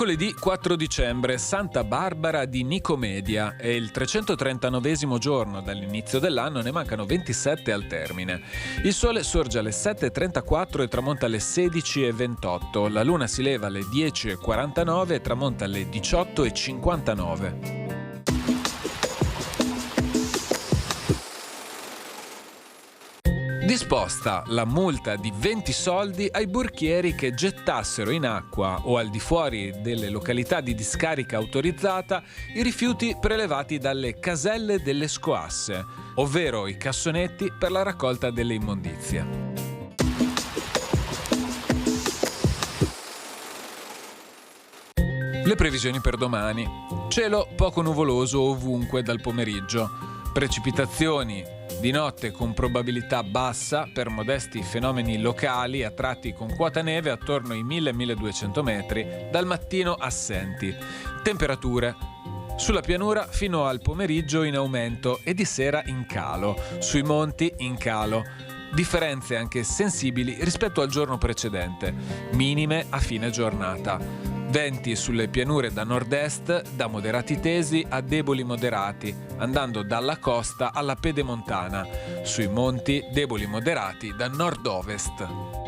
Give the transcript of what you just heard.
Mercoledì 4 dicembre, Santa Barbara di Nicomedia. È il 339esimo giorno dall'inizio dell'anno, ne mancano 27 al termine. Il sole sorge alle 7:34 e tramonta alle 16:28. La luna si leva alle 10:49 e tramonta alle 18:59. Disposta la multa di 20 soldi ai burchieri che gettassero in acqua o al di fuori delle località di discarica autorizzata i rifiuti prelevati dalle caselle delle scoasse, ovvero i cassonetti per la raccolta delle immondizie. Le previsioni per domani. Cielo poco nuvoloso ovunque dal pomeriggio. Precipitazioni di notte con probabilità bassa per modesti fenomeni locali a tratti con quota neve attorno ai 1000-1200 metri, dal mattino assenti. Temperature. Sulla pianura fino al pomeriggio in aumento e di sera in calo. Sui monti in calo. Differenze anche sensibili rispetto al giorno precedente. Minime a fine giornata. Venti sulle pianure da nord-est, da moderati tesi a deboli moderati, andando dalla costa alla pedemontana. Sui monti deboli moderati da nord-ovest.